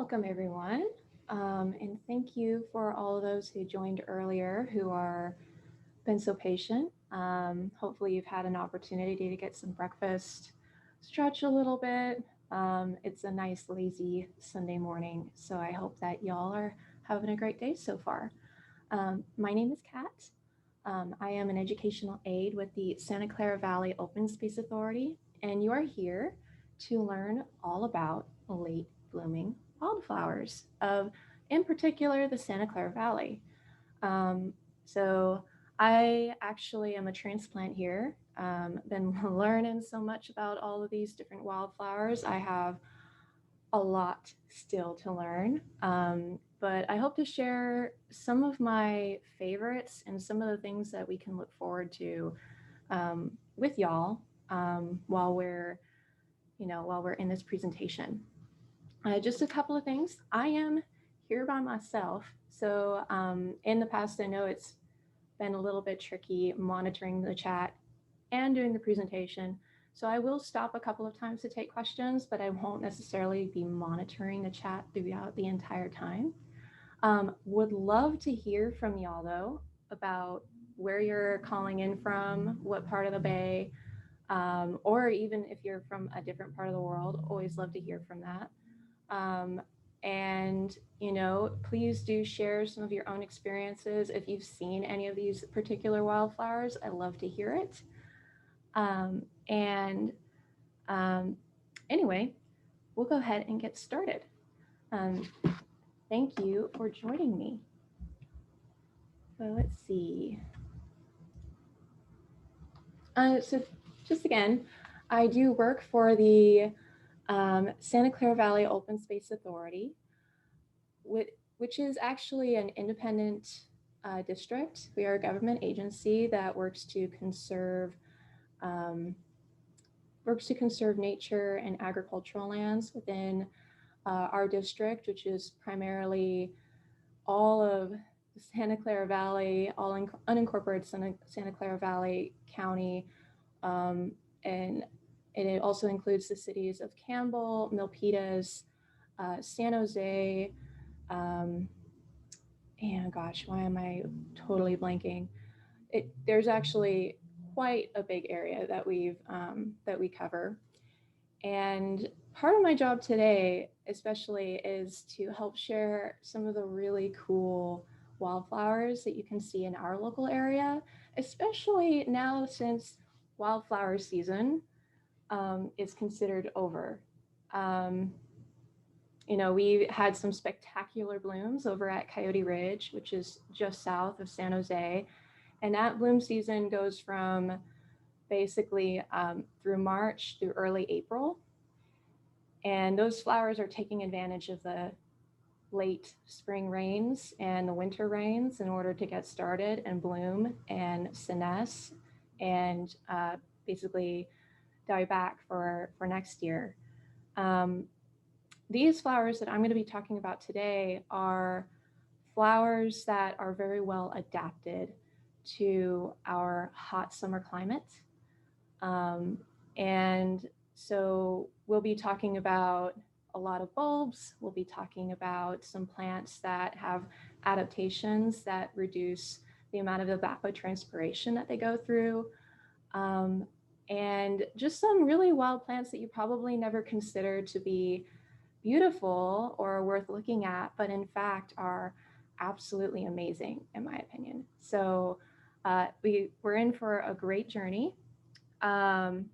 Welcome everyone. And thank you for all of those who joined earlier who are been so patient. Hopefully you've had an opportunity to get some breakfast, stretch a little bit. It's a nice lazy Sunday morning, so I hope that y'all are having a great day so far. My name is Kat. I am an educational aide with the Santa Clara Valley Open Space Authority, and you are here to learn all about late blooming wildflowers of, in particular, the Santa Clara Valley. So I actually am a transplant here. Been learning so much about all of these different wildflowers. I have a lot still to learn. But I hope to share some of my favorites and some of the things that we can look forward to with y'all while we're in this presentation. Just a couple of things. I am here by myself, so in the past, I know it's been a little bit tricky monitoring the chat and doing the presentation. So I will stop a couple of times to take questions, but I won't necessarily be monitoring the chat throughout the entire time. Would love to hear from y'all though about where you're calling in from, what part of the Bay, or even if you're from a different part of the world, always love to hear from that. And please do share some of your own experiences. If you've seen any of these particular wildflowers, I love to hear it. And anyway, we'll go ahead and get started. Thank you for joining me. So let's see. So just again, I do work for the Santa Clara Valley Open Space Authority, which is actually an independent district. We are a government agency that works to conserve nature and agricultural lands within our district, which is primarily all of the Santa Clara Valley, all unincorporated Santa Clara Valley County, and it also includes the cities of Campbell, Milpitas, San Jose, and gosh, why am I totally blanking? There's actually quite a big area that we cover. And part of my job today, especially, is to help share some of the really cool wildflowers that you can see in our local area, especially now since wildflower season is considered over. We had some spectacular blooms over at Coyote Ridge, which is just south of San Jose. And that bloom season goes from basically through March through early April. And those flowers are taking advantage of the late spring rains and the winter rains in order to get started and bloom and senesce and basically die back for next year. These flowers that I'm going to be talking about today are flowers that are very well adapted to our hot summer climate. And so we'll be talking about a lot of bulbs. We'll be talking about some plants that have adaptations that reduce the amount of evapotranspiration that they go through. And just some really wild plants that you probably never considered to be beautiful or worth looking at, but in fact are absolutely amazing, in my opinion. So we're in for a great journey. And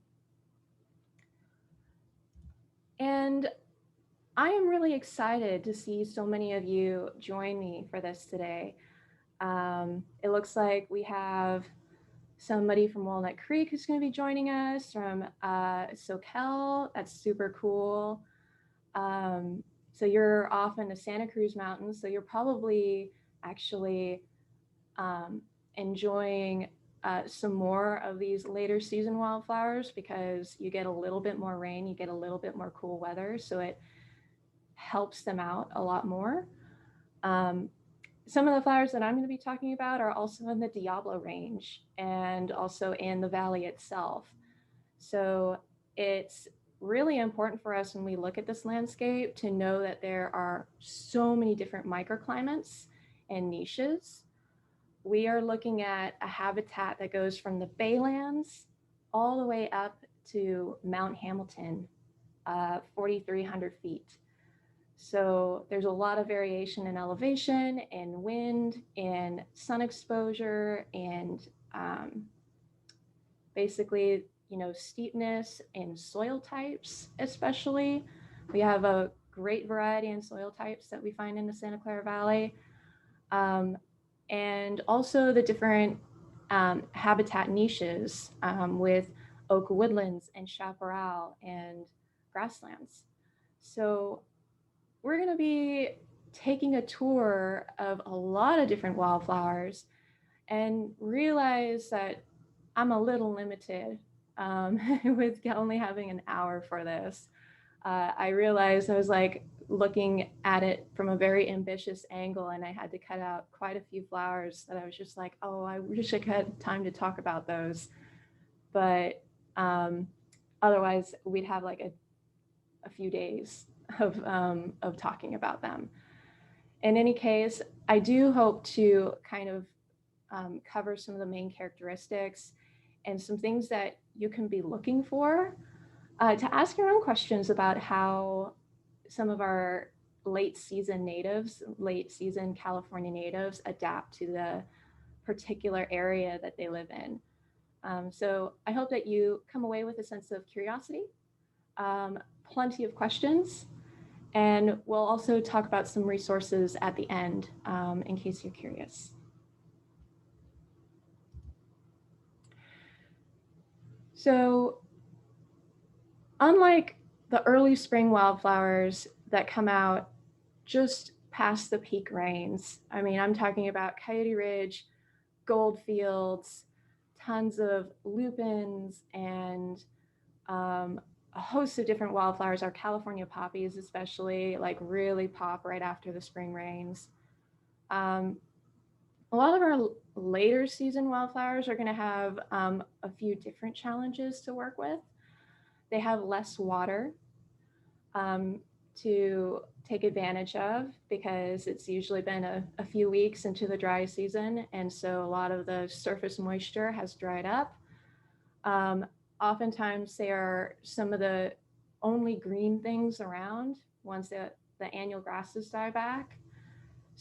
I am really excited to see so many of you join me for this today. It looks like we have somebody from Walnut Creek who's going to be joining us from SoCal. That's super cool. So you're off in the Santa Cruz Mountains, so you're probably actually enjoying some more of these later season wildflowers because you get a little bit more rain, you get a little bit more cool weather, so it helps them out a lot more. Some of the flowers that I'm going to be talking about are also in the Diablo range and also in the valley itself. So it's really important for us when we look at this landscape to know that there are so many different microclimates and niches. We are looking at a habitat that goes from the Baylands all the way up to Mount Hamilton, 4,300 feet. So there's a lot of variation in elevation and wind and sun exposure and basically, steepness and soil types, especially. We have a great variety in soil types that we find in the Santa Clara Valley. And also the different habitat niches with oak woodlands and chaparral and grasslands. So we're going to be taking a tour of a lot of different wildflowers and realize that I'm a little limited with only having an hour for this. I realized I was like looking at it from a very ambitious angle, and I had to cut out quite a few flowers that I was just like, oh, I wish I had time to talk about those. But otherwise, we'd have like a few days of talking about them. In any case, I do hope to kind of cover some of the main characteristics and some things that you can be looking for to ask your own questions about how some of our late season California natives adapt to the particular area that they live in. So I hope that you come away with a sense of curiosity, plenty of questions, and we'll also talk about some resources at the end in case you're curious. So unlike the early spring wildflowers that come out just past the peak rains, I mean, I'm talking about Coyote Ridge, Goldfields, tons of lupins, and a host of different wildflowers. Our California poppies especially like really pop right after the spring rains. A lot of our later season wildflowers are going to have a few different challenges to work with. They have less water to take advantage of because it's usually been a few weeks into the dry season, and so a lot of the surface moisture has dried up. Oftentimes they are some of the only green things around once the annual grasses die back.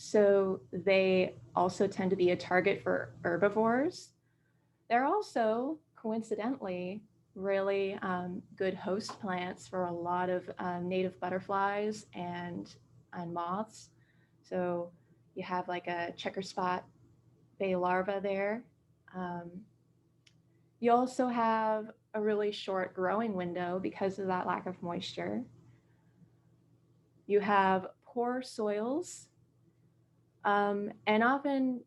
So they also tend to be a target for herbivores. They're also, coincidentally, really good host plants for a lot of native butterflies and moths. So you have like a checker spot bay larva there. You also have a really short growing window because of that lack of moisture. You have poor soils, and often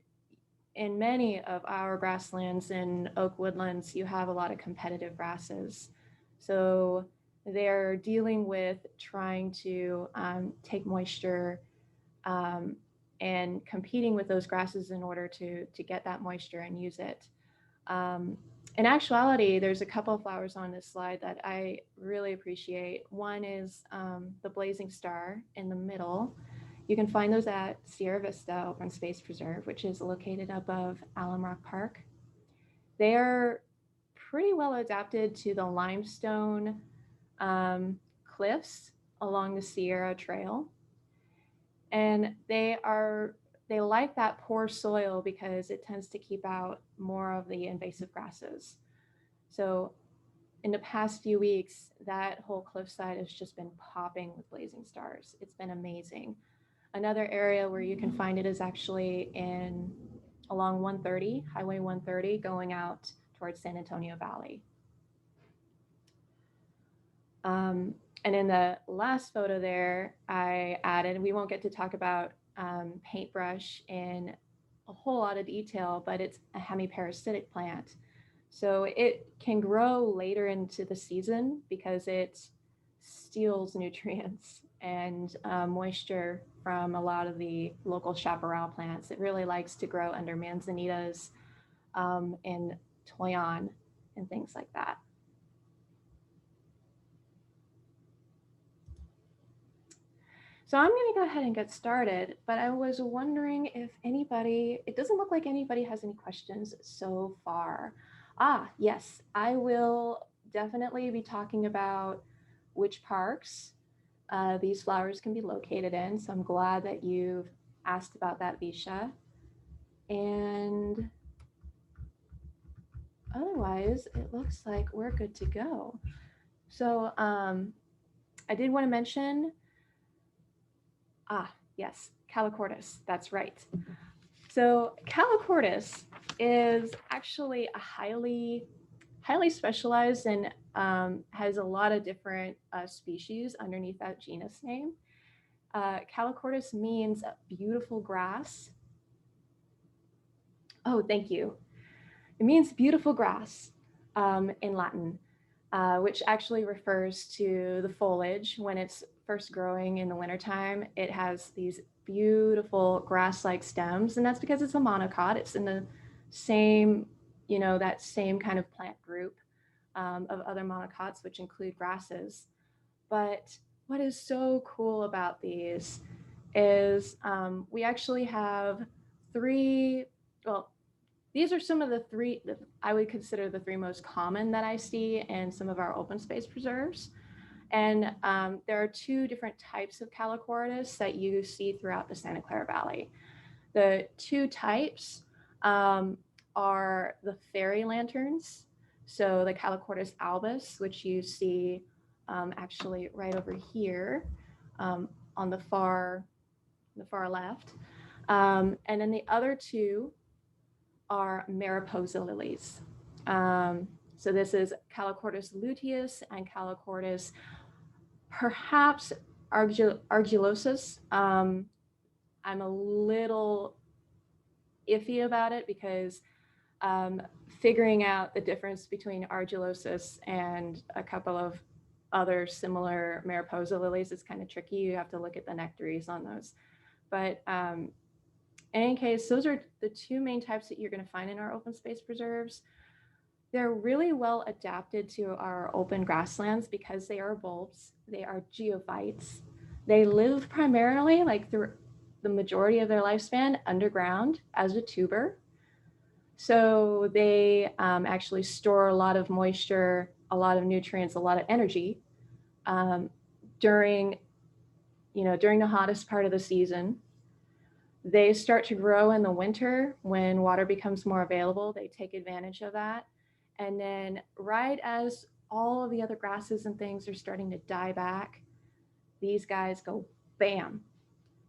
in many of our grasslands and oak woodlands, you have a lot of competitive grasses. So they're dealing with trying to take moisture and competing with those grasses in order to get that moisture and use it. In actuality, there's a couple of flowers on this slide that I really appreciate. One is the blazing star in the middle. You can find those at Sierra Vista Open Space Preserve, which is located above Alum Rock Park. They are pretty well adapted to the limestone cliffs along the Sierra Trail. And they like that poor soil because it tends to keep out more of the invasive grasses. So in the past few weeks, that whole cliffside has just been popping with blazing stars. It's been amazing. Another area where you can find it is actually along 130, Highway 130, going out towards San Antonio Valley. And in the last photo there, I added, we won't get to talk about paintbrush in a whole lot of detail, but it's a hemiparasitic plant. So it can grow later into the season because it steals nutrients and moisture from a lot of the local chaparral plants. It really likes to grow under manzanitas and toyon and things like that. So I'm going to go ahead and get started, but I was wondering if anybody, it doesn't look like anybody has any questions so far. Yes, I will definitely be talking about which parks these flowers can be located in. So I'm glad that you've asked about that, Visha. And otherwise, it looks like we're good to go. So I did want to mention, yes, Calachortis, that's right. So Calachortis is actually a highly specialized and has a lot of different species underneath that genus name. Calachortis means beautiful grass. Oh, thank you. It means beautiful grass in Latin, which actually refers to the foliage when it's first growing in the wintertime. It has these beautiful grass-like stems, and that's because it's a monocot. It's in the same, that same kind of plant group of other monocots, which include grasses. But what is so cool about these is we actually have three, well, these are some of the three that I would consider the three most common that I see in some of our open space preserves. And there are two different types of Calachortis that you see throughout the Santa Clara Valley. The two types are the fairy lanterns. So the Calachortis albus, which you see actually right over here on the far left. And then the other two are Mariposa lilies. So this is Calachortis luteus and Calachortis perhaps argilosus. I'm a little iffy about it because figuring out the difference between argilosus and a couple of other similar Mariposa lilies is kind of tricky. You have to look at the nectaries on those. But in any case, those are the two main types that you're going to find in our open space preserves. They're really well adapted to our open grasslands because they are bulbs. They are geophytes. They live primarily, like through the majority of their lifespan, underground as a tuber. So they actually store a lot of moisture, a lot of nutrients, a lot of energy during the hottest part of the season. They start to grow in the winter when water becomes more available. They take advantage of that. And then right as all of the other grasses and things are starting to die back, these guys go bam.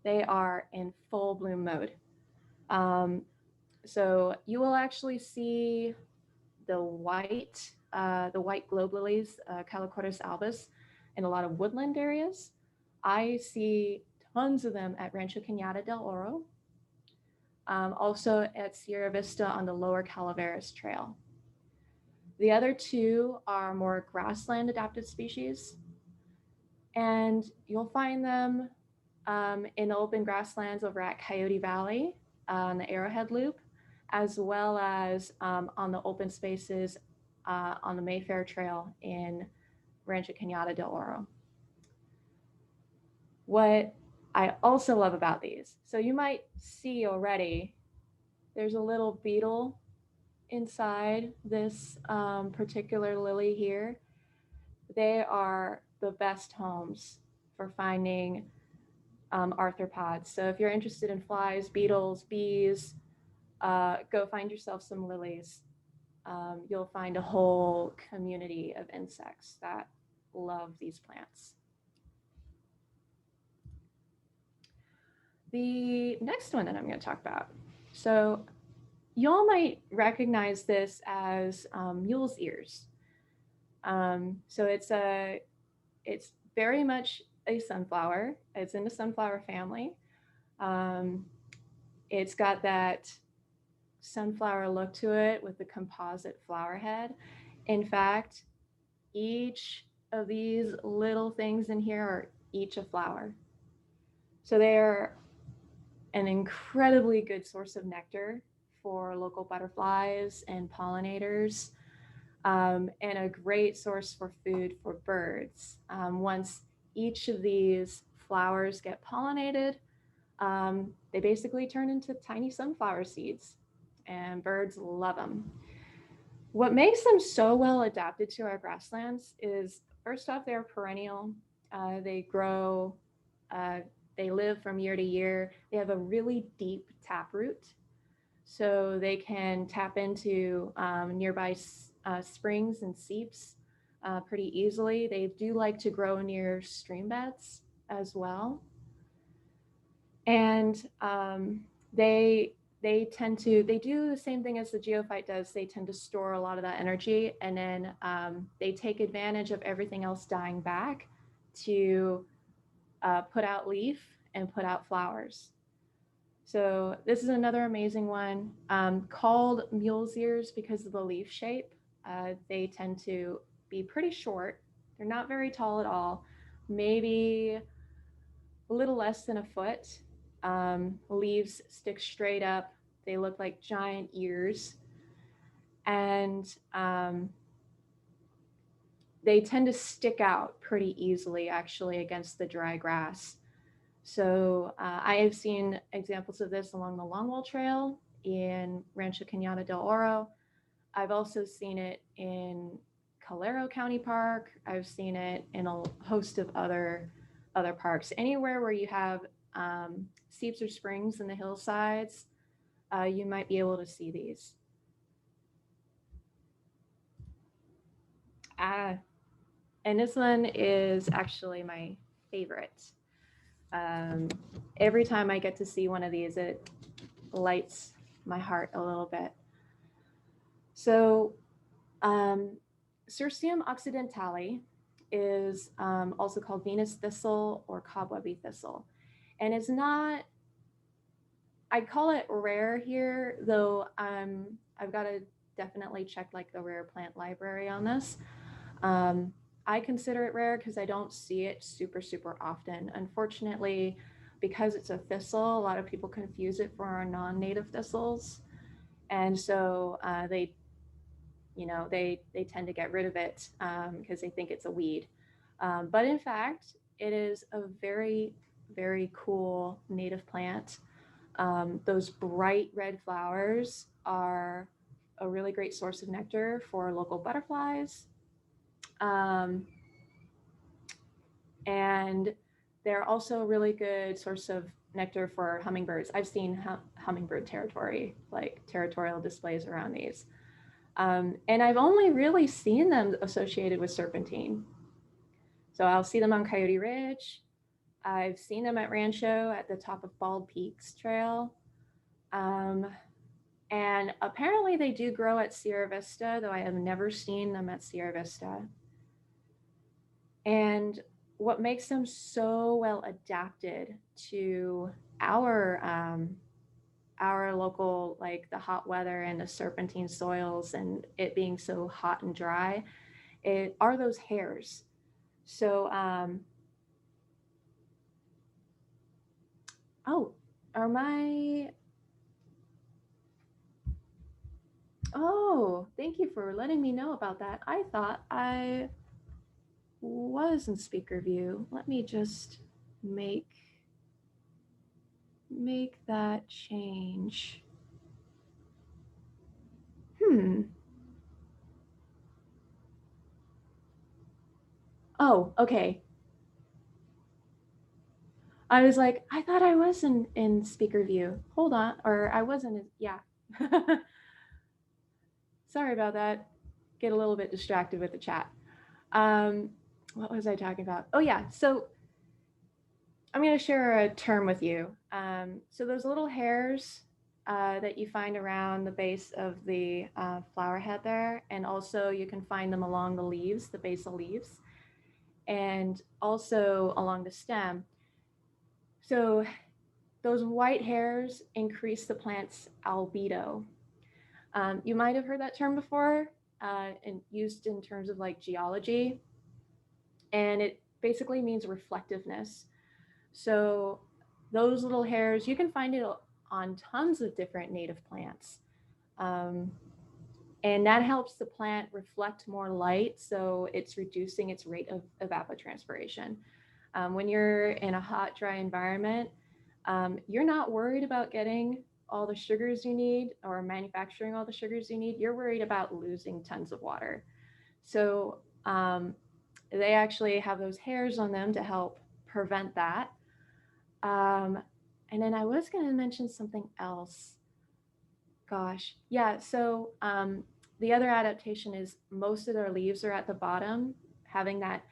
They are in full bloom mode. So you will actually see the white globe lilies, Calachortis albus, in a lot of woodland areas. I see tons of them at Rancho Cañada del Oro, also at Sierra Vista on the lower Calaveras Trail. The other two are more grassland adapted species, and you'll find them in the open grasslands over at Coyote Valley on the Arrowhead Loop, as well as on the open spaces on the Mayfair Trail in Rancho Cañada del Oro. What I also love about these, so you might see already, there's a little beetle inside this particular lily here. They are the best homes for finding arthropods. So if you're interested in flies, beetles, bees, go find yourself some lilies. You'll find a whole community of insects that love these plants. The next one that I'm going to talk about. So y'all might recognize this as mule's ears. So it's very much a sunflower. It's in the sunflower family. It's got that sunflower look to it with the composite flower head. In fact, each of these little things in here are each a flower. So they're an incredibly good source of nectar for local butterflies and pollinators, and a great source for food for birds. Once each of these flowers get pollinated, they basically turn into tiny sunflower seeds, and birds love them. What makes them so well adapted to our grasslands is, first off, they're perennial. They grow, uh, they live from year to year. They have a really deep taproot, so they can tap into nearby springs and seeps pretty easily. They do like to grow near stream beds as well. And they tend to, they do the same thing as the geophyte does. They tend to store a lot of that energy, and then they take advantage of everything else dying back to put out leaf and put out flowers. So this is another amazing one, called mule's ears because of the leaf shape. They tend to be pretty short. They're not very tall at all, maybe a little less than a foot. Leaves stick straight up. They look like giant ears. And they tend to stick out pretty easily, actually, against the dry grass. So I have seen examples of this along the Longwall Trail in Rancho Cañada del Oro. I've also seen it in Calero County Park. I've seen it in a host of other parks. Anywhere where you have seeps or springs in the hillsides, you might be able to see these. And this one is actually my favorite. Every time I get to see one of these, it lights my heart a little bit. So Cirsium occidentale is also called Venus thistle or cobwebby thistle. And it's not, I call it rare here, though I've got to definitely check like the rare plant library on this. I consider it rare because I don't see it super often. Unfortunately, because it's a thistle, a lot of people confuse it for our non-native thistles. And so they tend to get rid of it because they think it's a weed. But in fact, it is a very, very cool native plant. Those bright red flowers are a really great source of nectar for local butterflies. And they're also a really good source of nectar for hummingbirds. I've seen hummingbird territory, like territorial displays around these. And I've only really seen them associated with serpentine. So I'll see them on Coyote Ridge. I've seen them at Rancho at the top of Bald Peaks Trail. And apparently they do grow at Sierra Vista, though I have never seen them at Sierra Vista. And what makes them so well adapted to our local, like the hot weather and the serpentine soils and it being so hot and dry, are those hairs. So, thank you for letting me know about that. I thought I was in speaker view. Let me just make that change. Oh, okay. I was like, I thought I was in speaker view. Hold on, or I wasn't. Yeah. Sorry about that. Get a little bit distracted with the chat. What was I talking about? Oh yeah, so I'm going to share a term with you. So those little hairs that you find around the base of the flower head there, and also you can find them along the leaves, the basal leaves, and also along the stem. So those white hairs increase the plant's albedo. You might have heard that term before and used in terms of like geology. And it basically means reflectiveness. So those little hairs, you can find it on tons of different native plants. And that helps the plant reflect more light. So it's reducing its rate of evapotranspiration. When you're in a hot, dry environment, you're not worried about getting all the sugars you need or manufacturing all the sugars you need. You're worried about losing tons of water. So they actually have those hairs on them to help prevent that. Um, and then I was going to mention something else. Gosh, yeah. So the other adaptation is most of their leaves are at the bottom, having that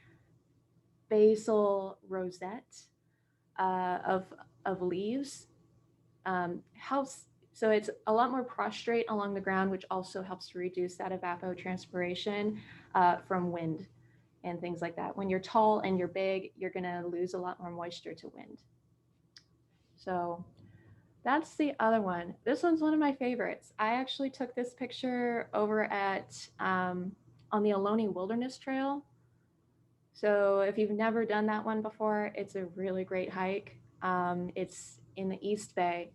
basal rosette of leaves. Helps. So it's a lot more prostrate along the ground, which also helps to reduce that evapotranspiration from wind and things like that. When you're tall and you're big, you're going to lose a lot more moisture to wind. So that's the other one. This one's one of my favorites. I actually took this picture over at on the Ohlone Wilderness Trail. So if you've never done that one before, it's a really great hike. It's in the East Bay,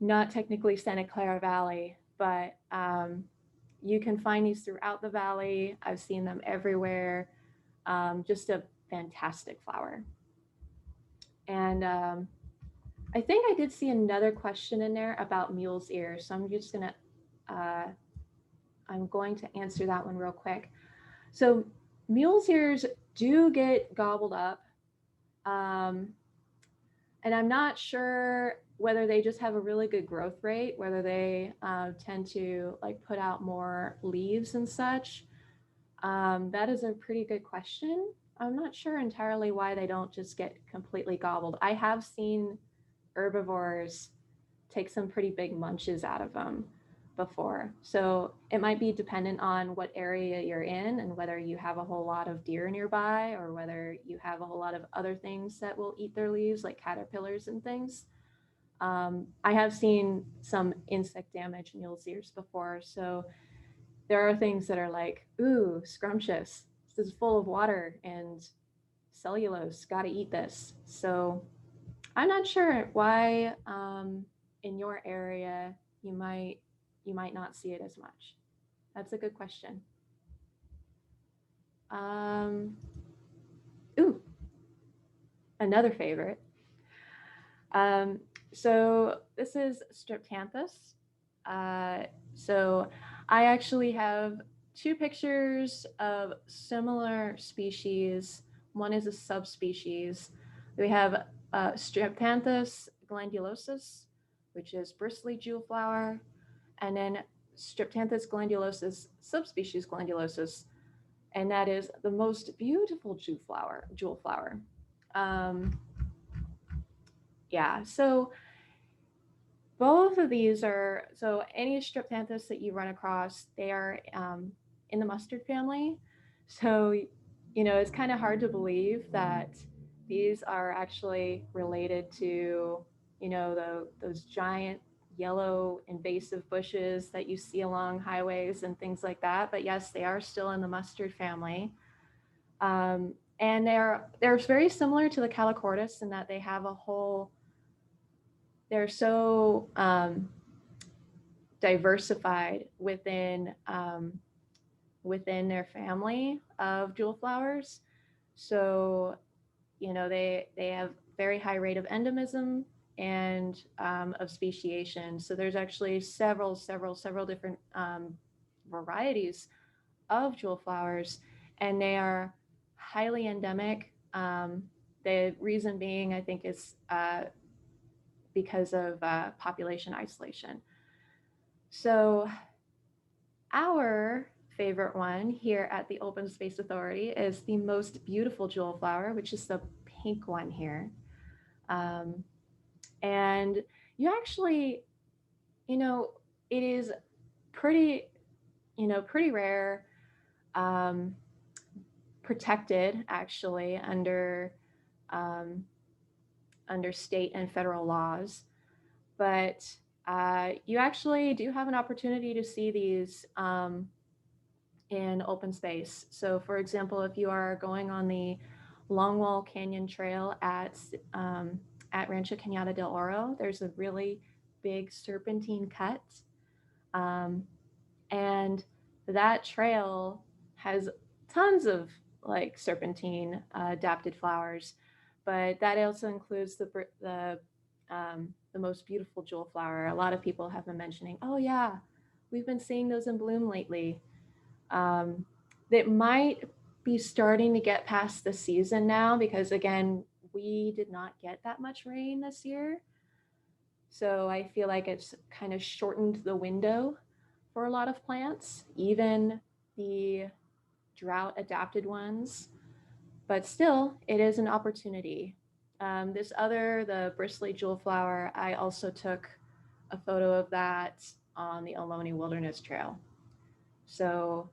not technically Santa Clara Valley, but you can find these throughout the valley. I've seen them everywhere. Just a fantastic flower. And I think I did see another question in there about mule's ears. So I'm going to answer that one real quick. So mule's ears do get gobbled up. And I'm not sure whether they just have a really good growth rate, whether they tend to like put out more leaves and such. That is a pretty good question. I'm not sure entirely why they don't just get completely gobbled. I have seen herbivores take some pretty big munches out of them before. So it might be dependent on what area you're in and whether you have a whole lot of deer nearby or whether you have a whole lot of other things that will eat their leaves, like caterpillars and things. I have seen some insect damage mule's ears before. So there are things that are like, ooh, scrumptious. This is full of water and cellulose. Got to eat this. So I'm not sure why in your area you might not see it as much. That's a good question. Ooh, another favorite. So this is Striptanthus. So I actually have two pictures of similar species. One is a subspecies. We have Striptanthus glandulosus, which is bristly jewel flower, and then Striptanthus glandulosus, subspecies glandulosus, and that is the most beautiful jewel flower. Yeah, so both of these are, so any Striptanthus that you run across, they are in the mustard family. So, you know, it's kind of hard to believe that these are actually related to, you know, those giant yellow invasive bushes that you see along highways and things like that. But yes, they are still in the mustard family. And they're very similar to the Calachortis in that they have a whole, they're so diversified within their family of jewel flowers. So, you know, they have very high rate of endemism and of speciation. So there's actually several different varieties of jewel flowers, and they are highly endemic. The reason being, I think, is because of population isolation. So our favorite one here at the Open Space Authority is the most beautiful jewel flower, which is the pink one here. And you actually, you know, it is pretty, pretty rare, protected actually under state and federal laws. But you actually do have an opportunity to see these in open space. So for example, if you are going on the Longwall Canyon Trail at Rancho Cañada del Oro, there's a really big serpentine cut. And that trail has tons of like serpentine adapted flowers, but that also includes the most beautiful jewel flower. A lot of people have been mentioning, oh yeah, we've been seeing those in bloom lately. Um, that might be starting to get past the season now because again, we did not get that much rain this year. So I feel like it's kind of shortened the window for a lot of plants, even the drought adapted ones. But still, it is an opportunity. The bristly jewel flower, I also took a photo of that on the Ohlone Wilderness Trail. So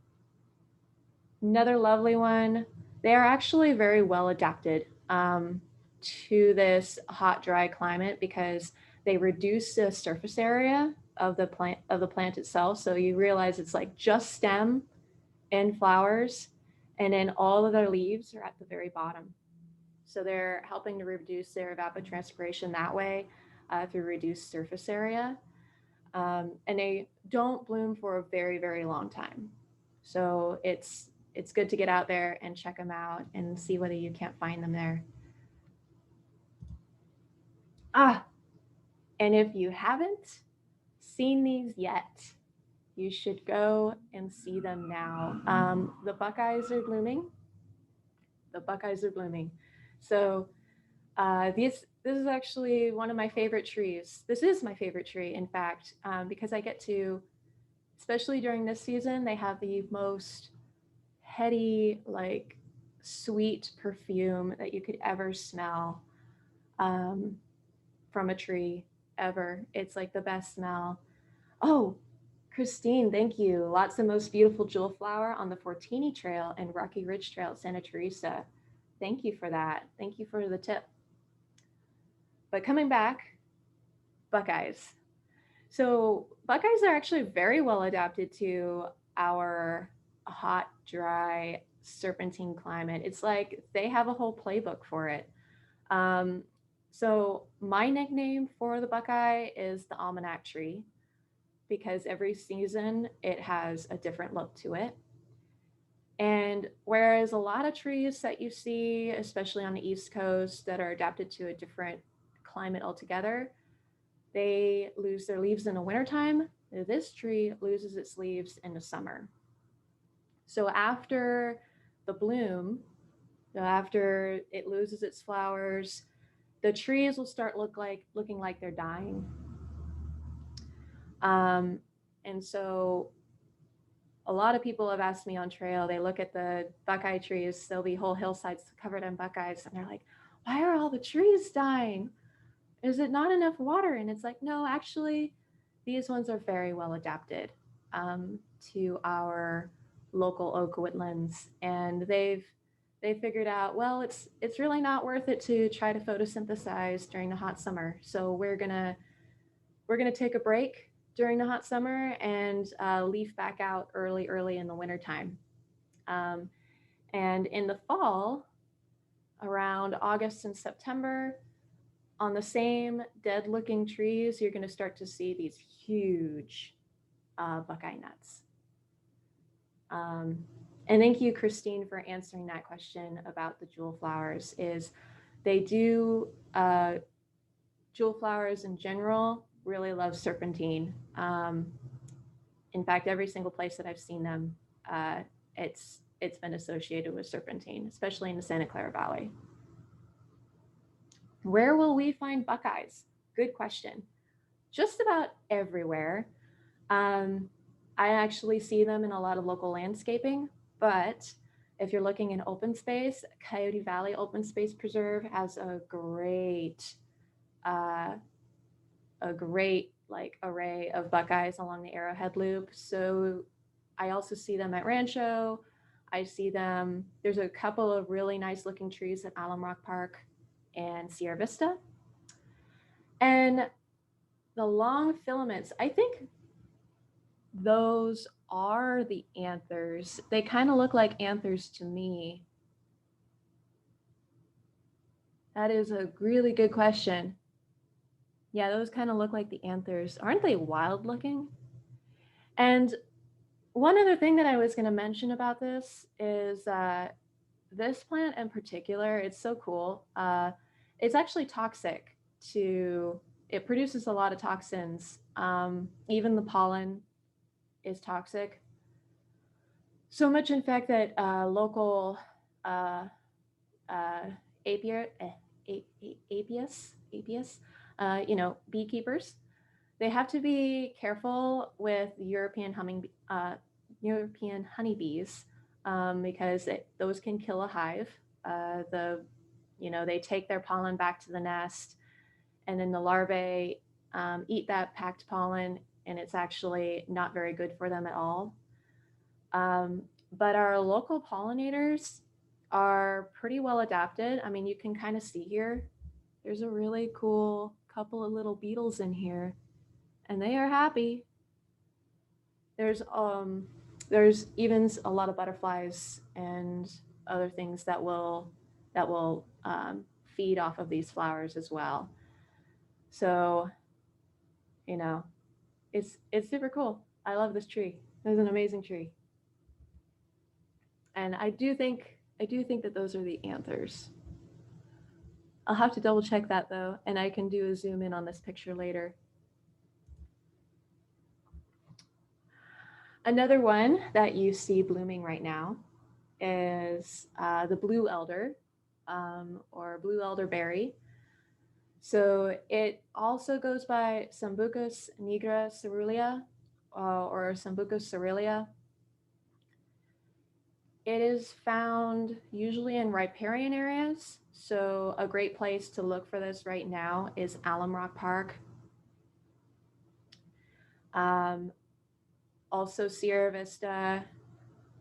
another lovely one. They are actually very well adapted to this hot, dry climate because they reduce the surface area of the plant itself. So you realize it's like just stem and flowers, and then all of their leaves are at the very bottom. So they're helping to reduce their evapotranspiration that way through reduced surface area. And they don't bloom for a very, very long time. So it's good to get out there and check them out and see whether you can't find them there. And if you haven't seen these yet, you should go and see them now. The Buckeyes are blooming. The Buckeyes are blooming. So this is actually one of my favorite trees. This is my favorite tree, in fact, because I get to, especially during this season, they have the most heady, like sweet perfume that you could ever smell from a tree ever. It's like the best smell. Oh, Christine, thank you. Lots of most beautiful jewel flower on the Fortini Trail and Rocky Ridge Trail at Santa Teresa. Thank you for that. Thank you for the tip. But coming back, Buckeyes. So Buckeyes are actually very well adapted to our hot, dry, serpentine climate. It's like they have a whole playbook for it. Um, so my nickname for the Buckeye is the almanac tree because every season it has a different look to it. And whereas a lot of trees that you see, especially on the East Coast, that are adapted to a different climate altogether, they lose their leaves in the wintertime. This tree loses its leaves in the summer. So after the bloom, after it loses its flowers, the trees will start looking like they're dying. And so a lot of people have asked me on trail, they look at the Buckeye trees, there'll be whole hillsides covered in Buckeyes, and they're like, why are all the trees dying? Is it not enough water? And it's like, no, actually, these ones are very well adapted to our local oak woodlands. And they figured out, well, it's really not worth it to try to photosynthesize during the hot summer. So we're gonna take a break during the hot summer and leaf back out early in the wintertime. And in the fall, around August and September, on the same dead looking trees, you're going to start to see these huge Buckeye nuts. And thank you, Christine, for answering that question about the jewel flowers. Is they do jewel flowers in general really love serpentine. In fact, every single place that I've seen them, it's been associated with serpentine, especially in the Santa Clara Valley. Where will we find Buckeyes? Good question. Just about everywhere. I actually see them in a lot of local landscaping, but if you're looking in open space, Coyote Valley Open Space Preserve has a great like array of Buckeyes along the Arrowhead Loop. So I also see them at Rancho. I see them. There's a couple of really nice looking trees at Alum Rock Park and Sierra Vista. And the long filaments, I think those are the anthers. They kind of look like anthers to me. That is a really good question. Yeah, those kind of look like the anthers. Aren't they wild looking? And one other thing that I was going to mention about this is this plant in particular, it's so cool. It's actually toxic to, it produces a lot of toxins. Even the pollen is toxic. So much, in fact, that local uh, uh, apiar, apius, beekeepers, they have to be careful with European honeybees because those can kill a hive. They take their pollen back to the nest, and then the larvae eat that packed pollen, and it's actually not very good for them at all. Um, but our local pollinators are pretty well adapted. I mean, you can kind of see here, there's a really cool couple of little beetles in here, and they are happy. There's even a lot of butterflies and other things that will feed off of these flowers as well. So, you know, it's super cool. I love this tree. It's an amazing tree. And I do think that those are the anthers. I'll have to double check that though, and I can do a zoom in on this picture later. Another one that you see blooming right now is the blue elder, or blue elderberry. So it also goes by Sambucus nigra cerulea, or Sambucus cerulea. It is found usually in riparian areas. So a great place to look for this right now is Alum Rock Park. Also Sierra Vista,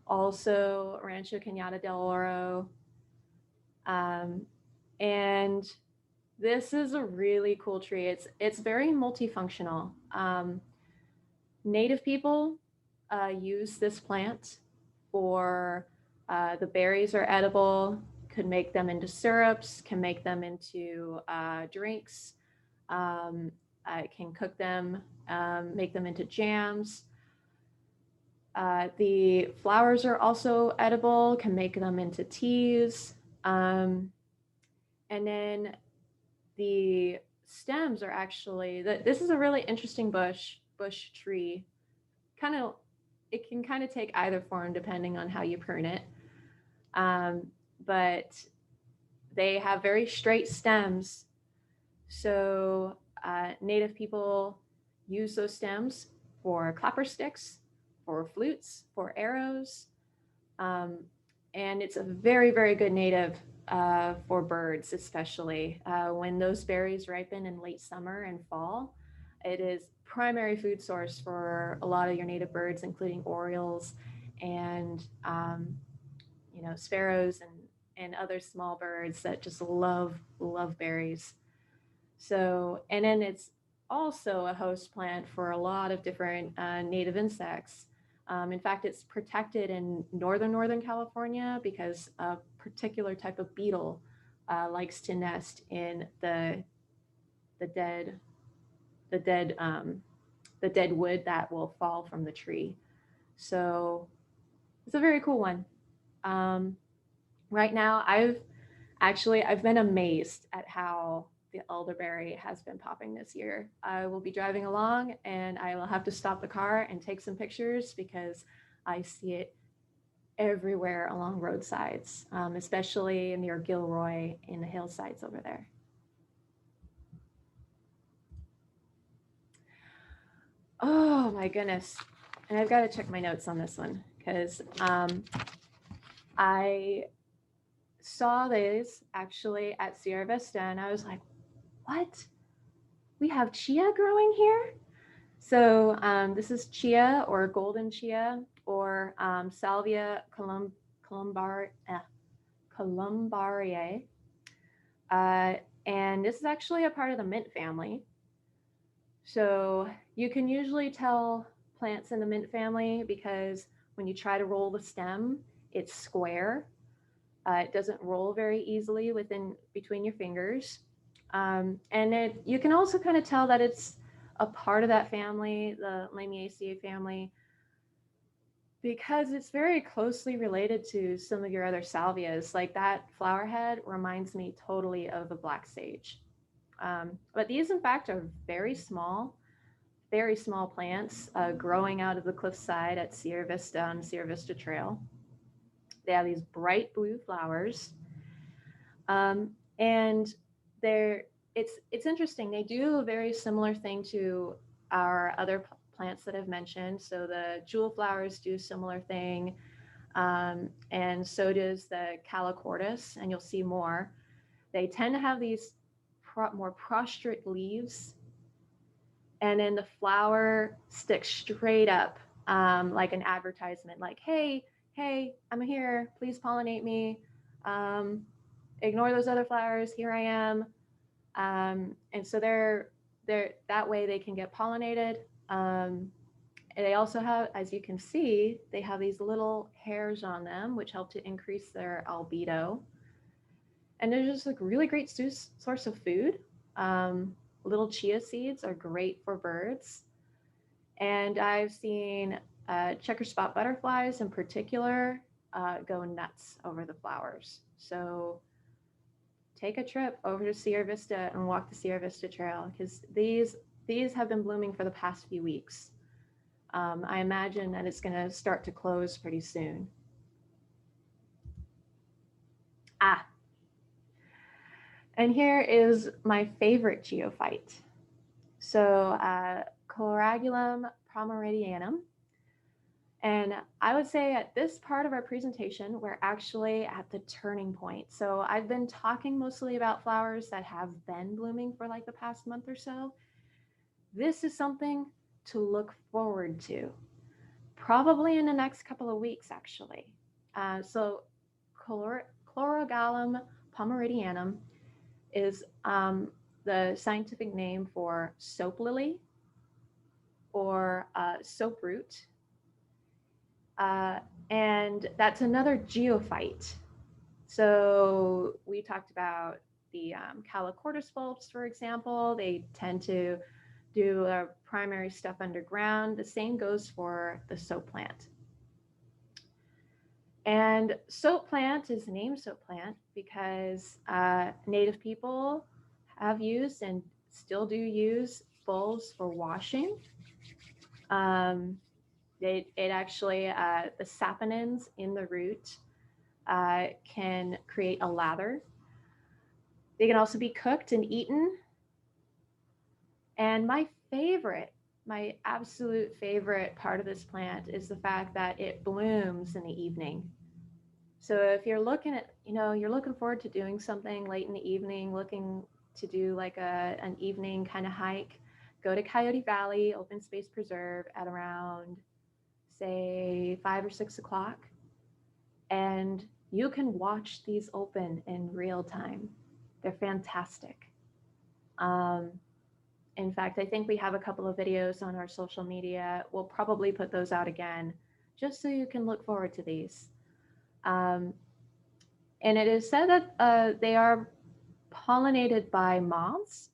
also Rancho Cañada del Oro. And this is a really cool tree. It's very multifunctional. Native people use this plant for the berries are edible, could make them into syrups, can make them into drinks, can cook them, make them into jams. The flowers are also edible, can make them into teas. And then the stems are actually, this is a really interesting bush tree. It can kind of take either form depending on how you prune it. But they have very straight stems. So native people use those stems for clapper sticks, for flutes, for arrows. And it's a very, very good native for birds, especially when those berries ripen in late summer and fall. It is primary food source for a lot of your native birds, including orioles and sparrows and other small birds that just love berries. So, and then it's also a host plant for a lot of different native insects. In fact, it's protected in northern California because a particular type of beetle likes to nest in the dead wood that will fall from the tree. So it's a very cool one. Right now, I've been amazed at how the elderberry has been popping this year. I will be driving along and I will have to stop the car and take some pictures because I see it everywhere along roadsides, especially near Gilroy in the hillsides over there. Oh my goodness. And I've got to check my notes on this one because I saw these actually at Sierra Vista and I was like, what? We have chia growing here? So this is chia or golden chia or Salvia columbariae. And this is actually a part of the mint family. So you can usually tell plants in the mint family because when you try to roll the stem, it's square. It doesn't roll very easily between your fingers. And you can also kind of tell that it's a part of that family, the Lamiaceae family, Because it's very closely related to some of your other salvias. Like that flower head reminds me totally of a black sage. But these, in fact, are very small plants growing out of the cliffside at Sierra Vista on the Sierra Vista Trail. They have these bright blue flowers, and it's interesting. They do a very similar thing to our other plants that I've mentioned. So the jewel flowers do a similar thing, and so does the Calachortis, and you'll see more. They tend to have these more prostrate leaves, and then the flower sticks straight up, like an advertisement, like, hey, I'm here, please pollinate me. Ignore those other flowers, here I am. And so they're that way they can get pollinated. And they also have, as you can see, they have these little hairs on them, which help to increase their albedo. And they're just like really great source of food. Little chia seeds are great for birds. And I've seen checker spot butterflies in particular go nuts over the flowers. So take a trip over to Sierra Vista and walk the Sierra Vista Trail, because these have been blooming for the past few weeks. I imagine that it's going to start to close pretty soon. And here is my favorite geophyte. So Chlorogallum Pomeradianum. And I would say at this part of our presentation, we're actually at the turning point. So I've been talking mostly about flowers that have been blooming for like the past month or so. This is something to look forward to, probably in the next couple of weeks, actually. So Chlorogallum Pomeradianum is the scientific name for soap lily or soap root. And that's another geophyte. So we talked about the Calachortis bulbs, for example. They tend to do primary stuff underground. The same goes for the soap plant. And soap plant is named soap plant because Native people have used and still do use bulbs for washing. It actually, the saponins in the root can create a lather. They can also be cooked and eaten. And my absolute favorite part of this plant is the fact that it blooms in the evening. So if you're looking at, you're looking forward to doing something late in the evening, looking to do like an evening kind of hike, go to Coyote Valley Open Space Preserve at around, say, 5 or 6 o'clock, and you can watch these open in real time. They're fantastic. In fact, I think we have a couple of videos on our social media. We'll probably put those out again, just so you can look forward to these. And it is said that they are pollinated by moths,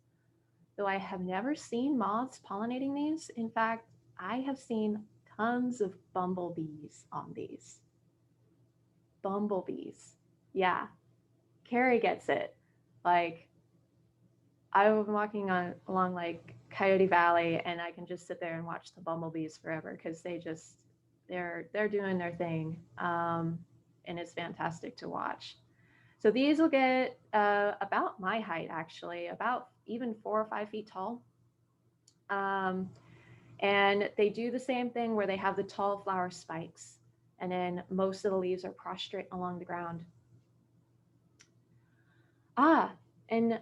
though I have never seen moths pollinating these. In fact, I have seen tons of bumblebees on these. Bumblebees. Yeah. Carrie gets it. Like, I've been walking along like Coyote Valley, and I can just sit there and watch the bumblebees forever because they're doing their thing. And it's fantastic to watch. So these will get about my height, actually, about even 4 or 5 feet tall. And they do the same thing where they have the tall flower spikes, and then most of the leaves are prostrate along the ground. And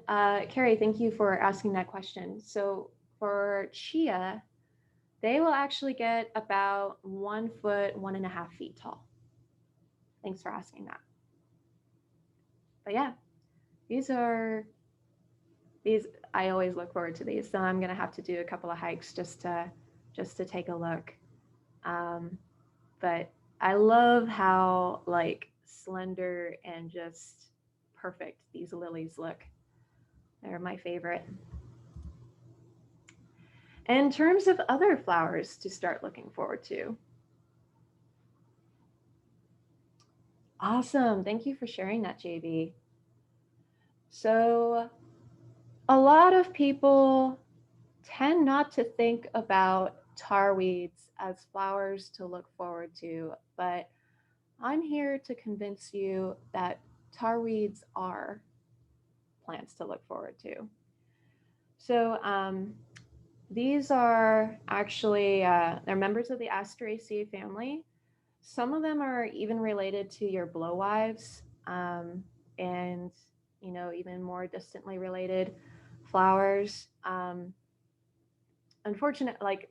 Carrie, thank you for asking that question. So for chia, they will actually get about 1 foot, 1.5 feet tall. Thanks for asking that. But yeah, these I always look forward to these. So I'm gonna have to do a couple of hikes just to take a look. But I love how like slender and just perfect these lilies look. They're my favorite. In terms of other flowers to start looking forward to, Awesome. Thank you for sharing that, JB. So a lot of people tend not to think about tarweeds as flowers to look forward to, but I'm here to convince you that tarweeds are plants to look forward to. So these are actually, they're members of the Asteraceae family. Some of them are even related to your blowwives, and, you know, even more distantly related flowers. Unfortunately, like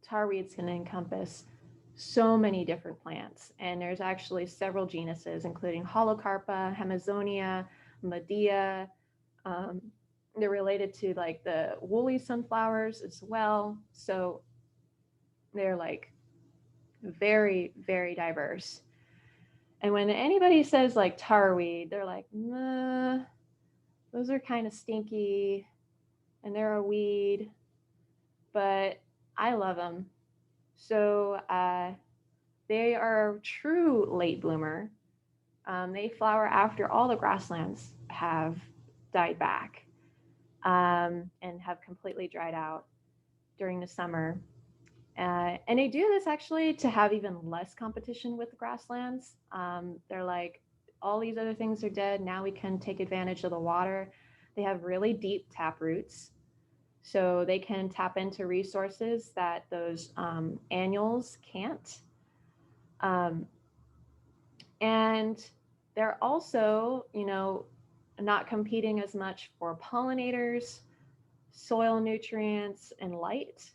tarweeds can encompass so many different plants, and there's actually several genuses, including Holocarpa, Hemizonia, Medea. Um, they're related to like the woolly sunflowers as well. So they're like very, very diverse. And when anybody says like tarweed, they're like, nah, those are kind of stinky and they're a weed, but I love them. So they are a true late bloomer. They flower after all the grasslands have died back, and have completely dried out during the summer. And they do this actually to have even less competition with the grasslands. They're like, all these other things are dead. Now we can take advantage of the water. They have really deep tap roots. So they can tap into resources that those annuals can't. Um, and they're also, you know, not competing as much for pollinators, soil nutrients, and light.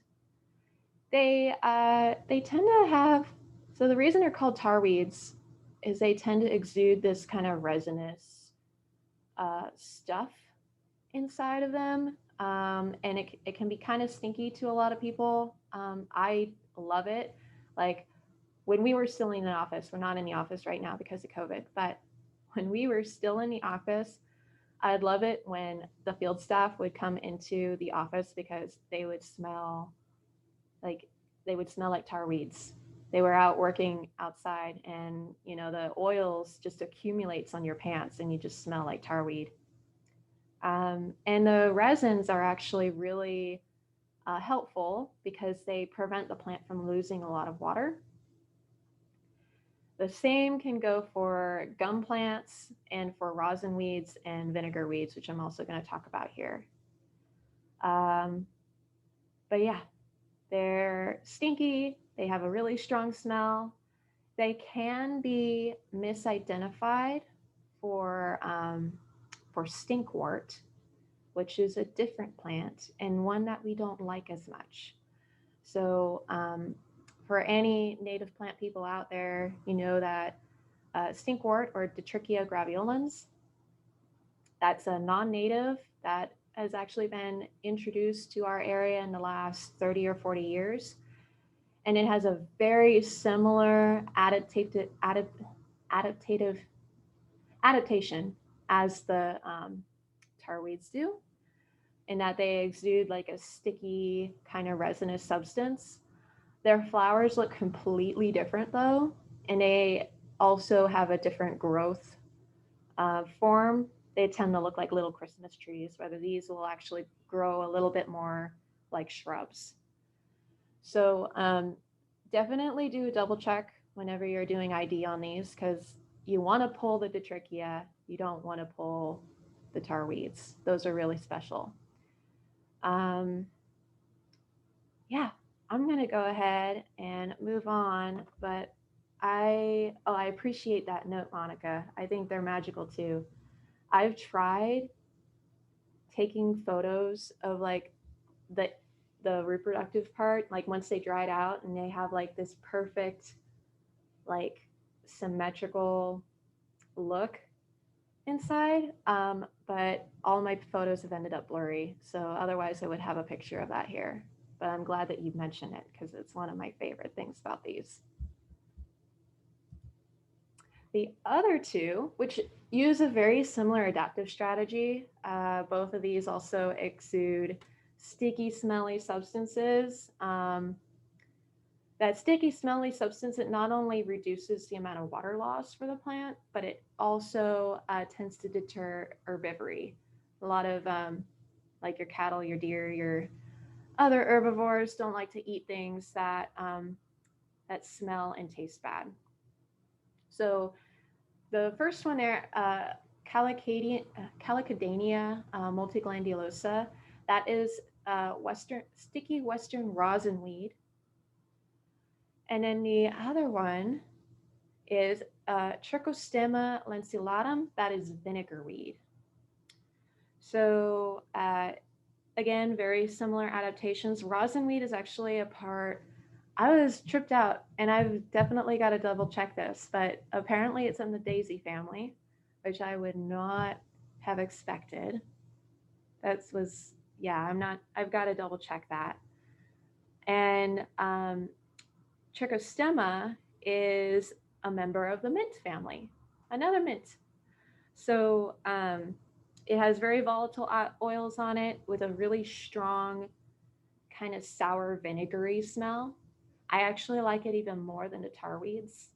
They tend to have, so the reason they're called tarweeds is they tend to exude this kind of resinous stuff inside of them, and it can be kind of stinky to a lot of people. I love it. Like when we were still in the office, we're not in the office right now because of COVID, but when we were still in the office, I'd love it when the field staff would come into the office because like they would smell like tar weeds. They were out working outside, and you know the oils just accumulates on your pants and you just smell like tar weed. And the resins are actually really helpful because they prevent the plant from losing a lot of water. The same can go for gum plants and for rosin weeds and vinegar weeds, which I'm also going to talk about here. Um, but yeah, they're stinky. They have a really strong smell. They can be misidentified for stinkwort, which is a different plant and one that we don't like as much. So for any native plant people out there, you know that stinkwort or Ditrichia graveolens, that's a non-native that has actually been introduced to our area in the last 30 or 40 years. And it has a very similar adaptation as the tarweeds do, in that they exude like a sticky kind of resinous substance. Their flowers look completely different though, and they also have a different growth form. They tend to look like little Christmas trees, whether these will actually grow a little bit more like shrubs. So definitely do a double check whenever you're doing ID on these, because you want to pull the Ditrichia, you don't want to pull the tarweeds. Those are really special. Um, yeah, I'm gonna go ahead and move on, but I appreciate that note, Monica. I think they're magical too. I've tried taking photos of like the the reproductive part, like once they dried out and they have like this perfect, like symmetrical look inside. But all my photos have ended up blurry. So otherwise I would have a picture of that here. But I'm glad that you mentioned it because it's one of my favorite things about these. The other two, which use a very similar adaptive strategy, both of these also exude sticky, smelly substances. That sticky, smelly substance, it not only reduces the amount of water loss for the plant, but it also tends to deter herbivory. A lot of like your cattle, your deer, your other herbivores don't like to eat things that smell and taste bad. So the first one there, Calachortis multiglandulosa, that is sticky western rosin weed. And then the other one is Trichostemma lanceolatum, that is vinegar weed. So again, very similar adaptations. Rosin weed is actually a part, I was tripped out, and I've definitely got to double check this, but apparently it's in the daisy family, which I would not have expected. That was, yeah, I've got to double check that. And Trichostemma is a member of the mint family, another mint. So it has very volatile oils on it with a really strong kind of sour vinegary smell. I actually like it even more than the tarweeds.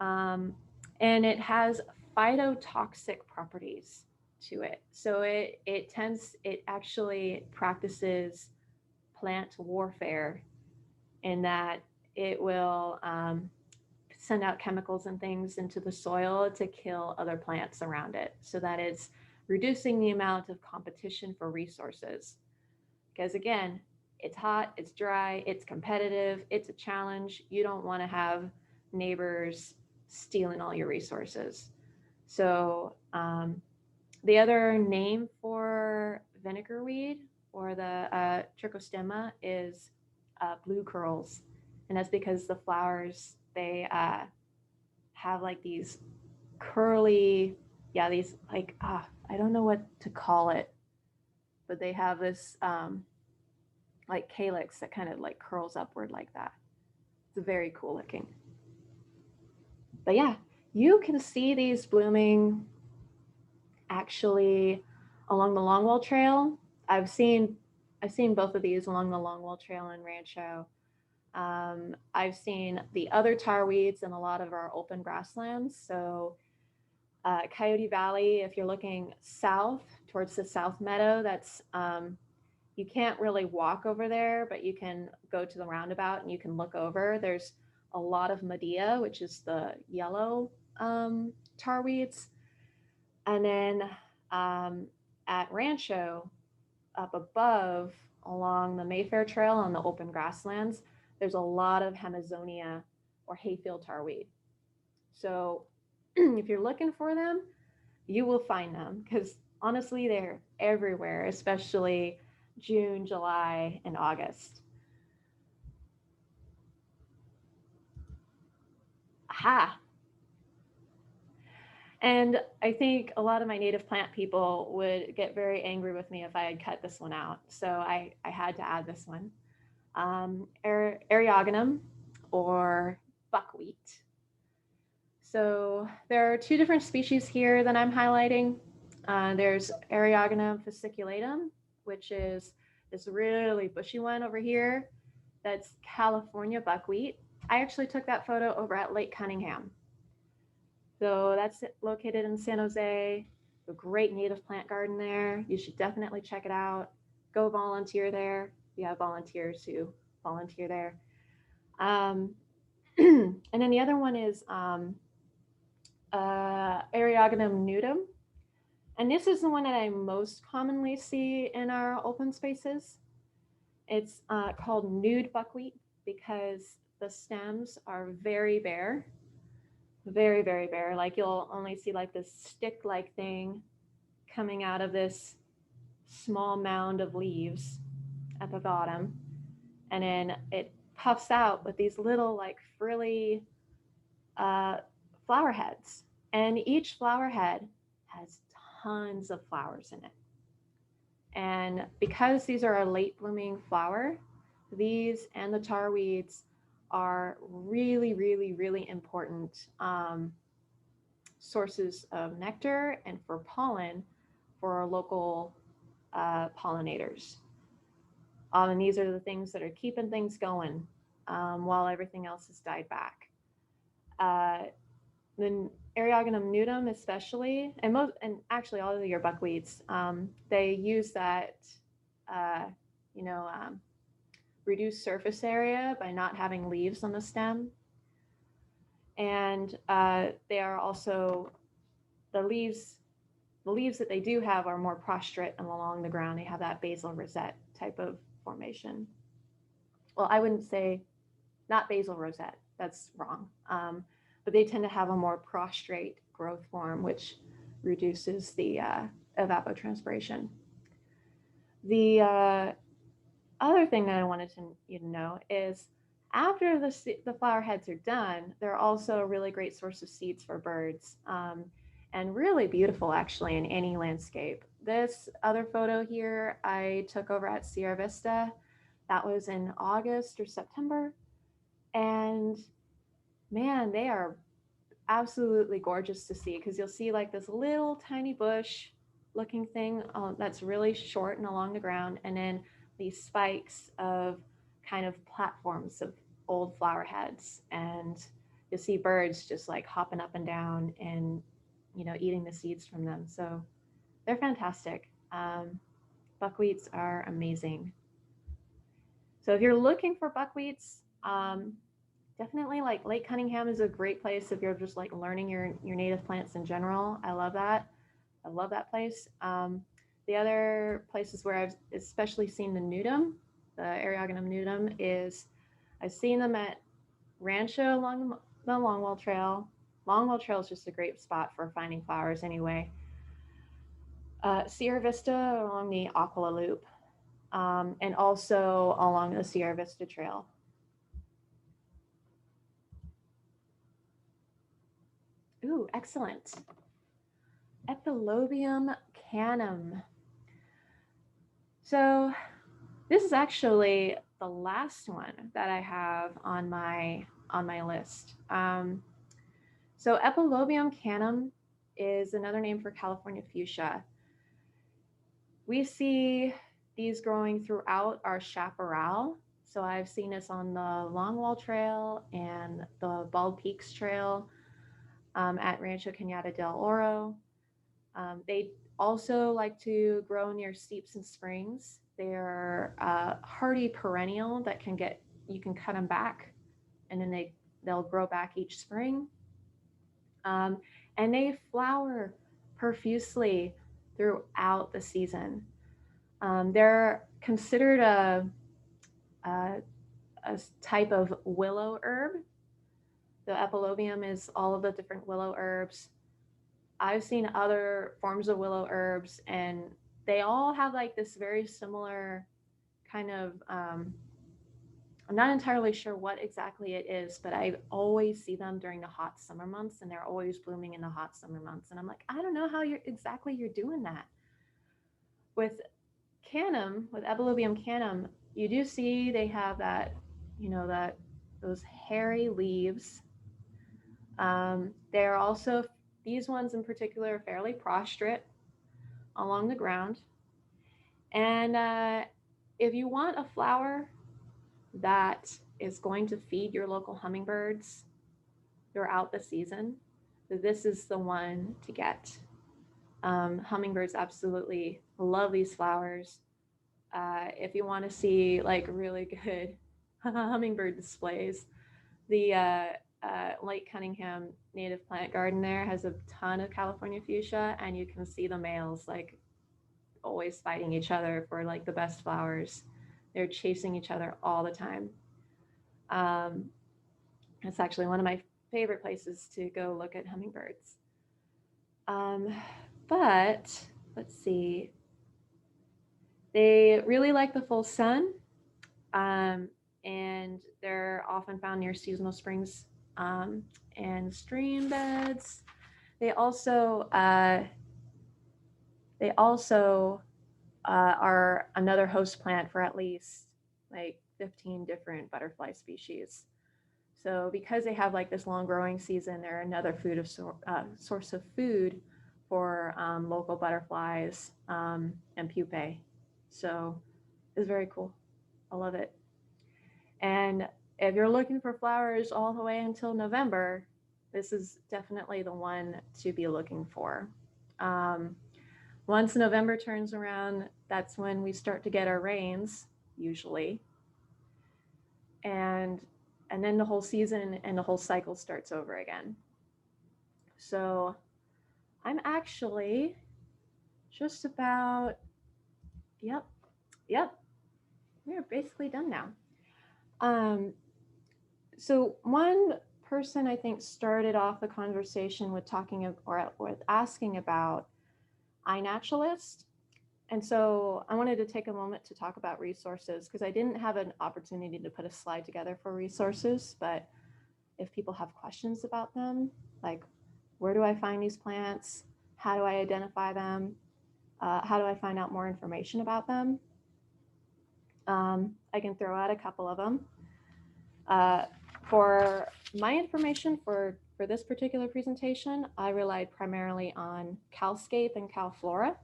And it has phytotoxic properties to it. So it actually practices plant warfare in that it will send out chemicals and things into the soil to kill other plants around it. So that it's reducing the amount of competition for resources. Because again, it's hot, it's dry, it's competitive, it's a challenge. You don't want to have neighbors stealing all your resources. So the other name for vinegar weed or the trichostemma is blue curls. And that's because the flowers, they have like these curly, yeah, these like, I don't know what to call it, but they have this like calyx that kind of like curls upward like that. It's very cool looking. But yeah, you can see these blooming actually along the Longwell Trail. I've seen both of these along the Longwell Trail in Rancho. I've seen the other tarweeds in a lot of our open grasslands. So Coyote Valley, if you're looking south towards the South Meadow, that's you can't really walk over there, but you can go to the roundabout and you can look over. There's a lot of Medea, which is the yellow tarweeds. And then at Rancho, up above along the Mayfair Trail on the open grasslands, there's a lot of Hemizonia or hayfield tarweed. So if you're looking for them, you will find them because honestly, they're everywhere, especially June, July, and August. Aha! And I think a lot of my native plant people would get very angry with me if I had cut this one out. So I had to add this one. Eriogonum or buckwheat. So there are two different species here that I'm highlighting. There's Eriogonum fasciculatum, which is this really bushy one over here. That's California buckwheat. I actually took that photo over at Lake Cunningham. So that's located in San Jose. A great native plant garden there. You should definitely check it out. Go volunteer there. We have volunteers who volunteer there. And then the other one is Eriogonum nudum. And this is the one that I most commonly see in our open spaces. It's called nude buckwheat because the stems are very bare. Very, very bare. Like you'll only see like this stick-like thing coming out of this small mound of leaves at the bottom. And then it puffs out with these little like frilly flower heads. And each flower head has tons of flowers in it. And because these are a late blooming flower, these and the tarweeds are really, really, really important sources of nectar and for pollen for our local pollinators. And these are the things that are keeping things going while everything else has died back. The Ariana Newton especially, and actually all of your buckwheats, they use that, uh, you know, reduced surface area by not having leaves on the stem. And they are also, the leaves that they do have are more prostrate and along the ground. They have that basal rosette type of formation. Well, I wouldn't say not basal rosette, that's wrong. But they tend to have a more prostrate growth form, which reduces the evapotranspiration. The other thing that I wanted you to know is after the flower heads are done, they're also a really great source of seeds for birds, and really beautiful actually in any landscape. This other photo here I took over at Sierra Vista. That was in August or September. And man, they are absolutely gorgeous to see, because you'll see like this little tiny bush looking thing that's really short and along the ground, and then these spikes of kind of platforms of old flower heads, and you'll see birds just like hopping up and down and, you know, eating the seeds from them. So they're fantastic. Buckwheats are amazing. So if you're looking for buckwheats, definitely like Lake Cunningham is a great place if you're just like learning your native plants in general. I love that. I love that place. The other places where I've especially seen the nudum, the Eriogonum nudum, is I've seen them at Rancho along the Longwell Trail. Longwell Trail is just a great spot for finding flowers anyway. Sierra Vista along the Aquila Loop, and also along the Sierra Vista Trail. Ooh, excellent. Epilobium Cannon. So this is actually the last one that I have on my list. So Epilobium Cannon is another name for California fuchsia. We see these growing throughout our chaparral. So I've seen this on the Longwall Trail and the Bald Peaks Trail, at Rancho Cañada del Oro. They also like to grow near steeps and springs. They're hardy perennial that you can cut them back, and then they'll grow back each spring. And they flower profusely throughout the season. They're considered a type of willow herb. The epilobium is all of the different willow herbs. I've seen other forms of willow herbs, and they all have like this very similar kind of, I'm not entirely sure what exactly it is, but I always see them during the hot summer months, and they're always blooming in the hot summer months. And I'm like, I don't know how you're doing that. With Canum, with Epilobium Canum, you do see they have that, you know, those hairy leaves. They're also, these ones in particular, are fairly prostrate along the ground. And if you want a flower that is going to feed your local hummingbirds throughout the season, this is the one to get. Hummingbirds absolutely love these flowers. If you want to see like really good hummingbird displays, the Lake Cunningham native plant garden there has a ton of California fuchsia, and you can see the males like always fighting each other for like the best flowers. They're chasing each other all the time. It's actually one of my favorite places to go look at hummingbirds. But let's see. They really like the full sun, and they're often found near seasonal springs and stream beds. They also are another host plant for at least like 15 different butterfly species. So because they have like this long growing season, they're another source of food for local butterflies and pupae. So it's very cool. I love it. And If you're looking for flowers all the way until November, this is definitely the one to be looking for. Um, Once November turns around, that's when we start to get our rains, usually, and then the whole season and the whole cycle starts over again. So I'm actually just about, yep, yep, we're basically done now. Um, so one person I think started off the conversation with talking or with asking about iNaturalist. And so I wanted to take a moment to talk about resources because I didn't have an opportunity to put a slide together for resources, but if people have questions about them, like where do I find these plants? How do I identify them? How do I find out more information about them? I can throw out a couple of them. For my information for this particular presentation, I relied primarily on Calscape and Calflora.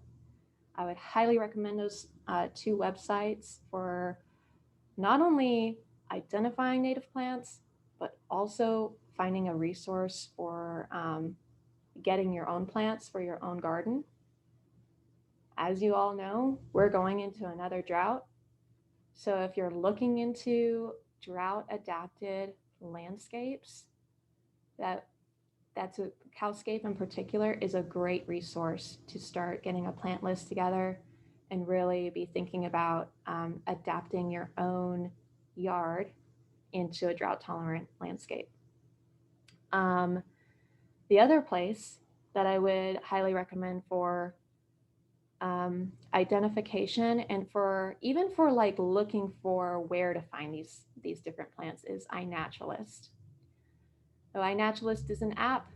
I would highly recommend those two websites for not only identifying native plants, but also finding a resource for getting your own plants for your own garden. As you all know, we're going into another drought. So if you're looking into drought adapted landscapes, that's a Calscape in particular is a great resource to start getting a plant list together and really be thinking about adapting your own yard into a drought tolerant landscape. The other place that I would highly recommend for identification and for even for like looking for where to find these different plants is iNaturalist. So iNaturalist is an app.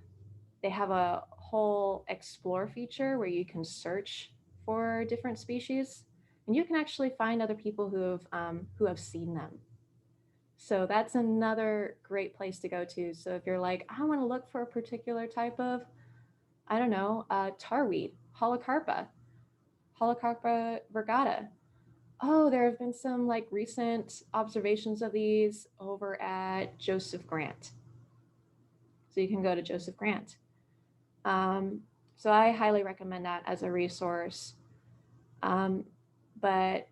They have a whole explore feature where you can search for different species, and you can actually find other people who have seen them. So that's another great place to go to. So if you're like, I want to look for a particular type of, I don't know, tarweed, Holocarpa virgata. Oh, there have been some like recent observations of these over at Joseph Grant. So you can go to Joseph Grant. So I highly recommend that as a resource. But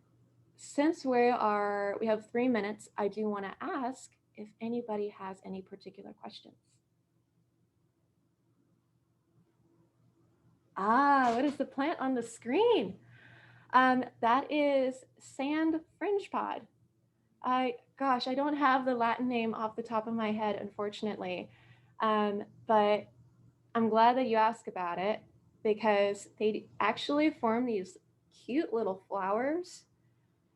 since we have 3 minutes, I do want to ask if anybody has any particular questions. What is the plant on the screen? That is sand fringe pod. Gosh, I don't have the Latin name off the top of my head, unfortunately. But I'm glad that you asked about it because they actually form these cute little flowers.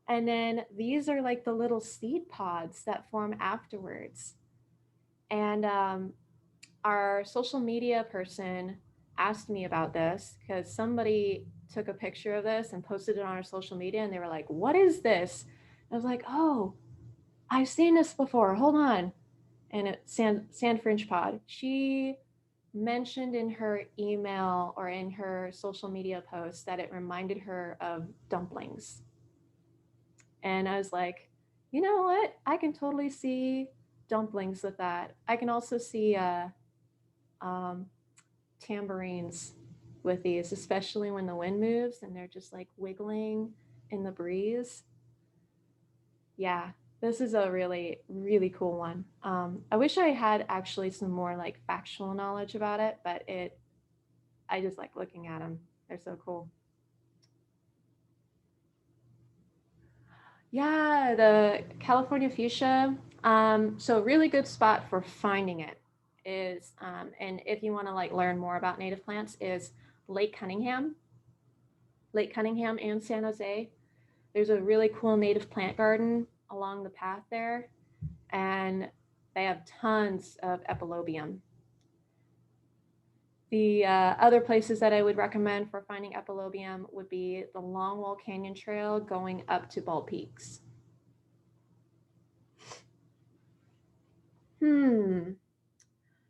And then these are like the little seed pods that form afterwards. And our social media person asked me about this because somebody took a picture of this and posted it on our social media and they were like, what is this? And I was like, oh, I've seen this before. Hold on. And it's sand fringe pod. She mentioned in her email or in her social media post that it reminded her of dumplings. And I was like, you know what? I can totally see dumplings with that. I can also see tambourines with these, especially when the wind moves and they're just like wiggling in the breeze. Yeah, this is a really, really cool one. I wish I had actually some more like factual knowledge about it, but I just like looking at them. They're so cool. Yeah, the California fuchsia. So really good spot for finding it is, and if you want to like learn more about native plants, is Lake Cunningham and San Jose. There's a really cool native plant garden along the path there, and they have tons of epilobium. The other places that I would recommend for finding epilobium would be the Longwall Canyon Trail going up to Bald Peaks.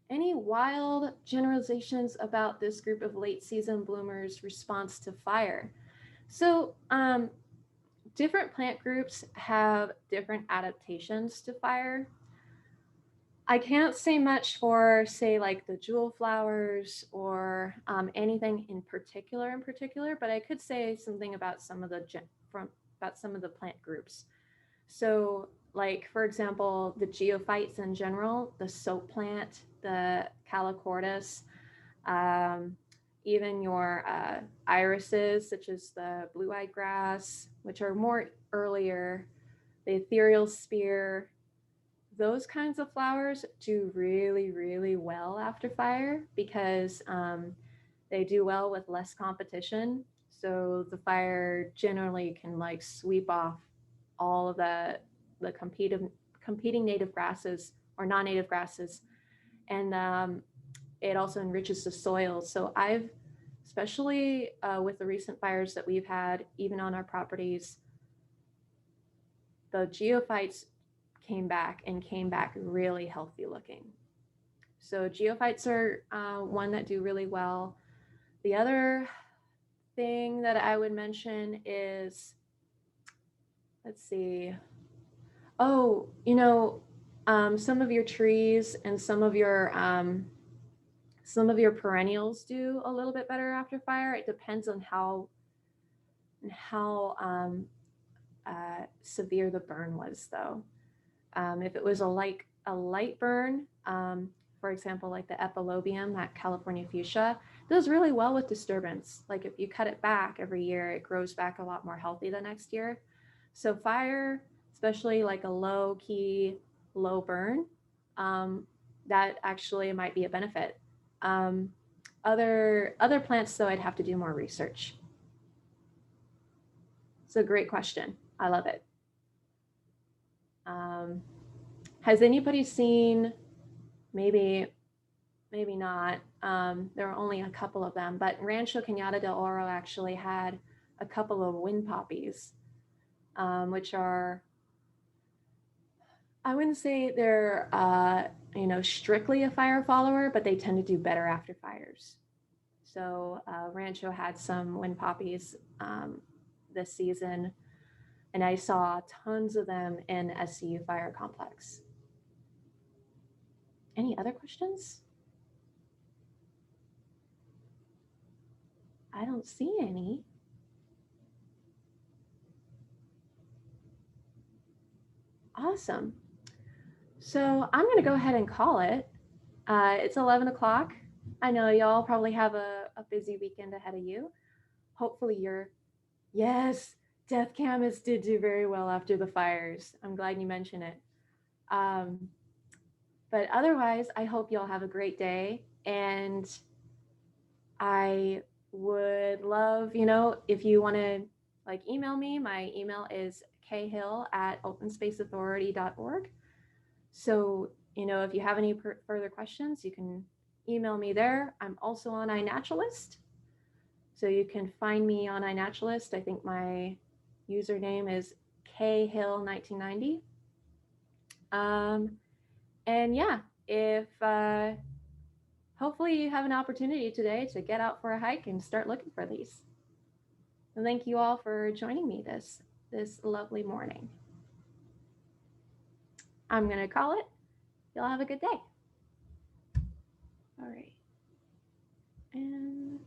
Any wild generalizations about this group of late season bloomers' response to fire? So, different plant groups have different adaptations to fire. I can't say much for, say, like the jewel flowers or anything in particular, but I could say something about some of the plant groups. So, like for example, the geophytes in general, the soap plant, the Calachortis, even your irises, such as the blue-eyed grass, which are more earlier, the ethereal spear. Those kinds of flowers do really, really well after fire because they do well with less competition. So the fire generally can like sweep off all of the competing native grasses or non-native grasses, and it also enriches the soil. So I've, especially with the recent fires that we've had, even on our properties, the geophytes came back really healthy looking. So geophytes are one that do really well. The other thing that I would mention is, let's see. Oh, some of your trees and some of your perennials do a little bit better after fire. It depends on how severe the burn was, though. If it was a light burn, for example, like the Epilobium, that California Fuchsia, does really well with disturbance. Like if you cut it back every year, it grows back a lot more healthy the next year. So fire, especially like a low key, low burn, that actually might be a benefit. Other plants, though, I'd have to do more research. It's a great question. I love it. Has anybody seen, maybe not, there are only a couple of them, but Rancho Cañada del Oro actually had a couple of wind poppies, which are, I wouldn't say they're strictly a fire follower, but they tend to do better after fires. So Rancho had some wind poppies this season, and I saw tons of them in SCU Fire Complex. Any other questions? I don't see any. Awesome. So I'm going to go ahead and call it. It's 11 o'clock. I know y'all probably have a busy weekend ahead of you. Hopefully yes, Death Camas did do very well after the fires. I'm glad you mentioned it. But otherwise, I hope y'all have a great day. And I would love, if you want to email me, my email is khill@openspaceauthority.org. So, if you have any further questions, you can email me there. I'm also on iNaturalist. So you can find me on iNaturalist. I think my username is khill1990. And yeah, if hopefully you have an opportunity today to get out for a hike and start looking for these. And thank you all for joining me this lovely morning. I'm going to call it. Y'all have a good day. All right. And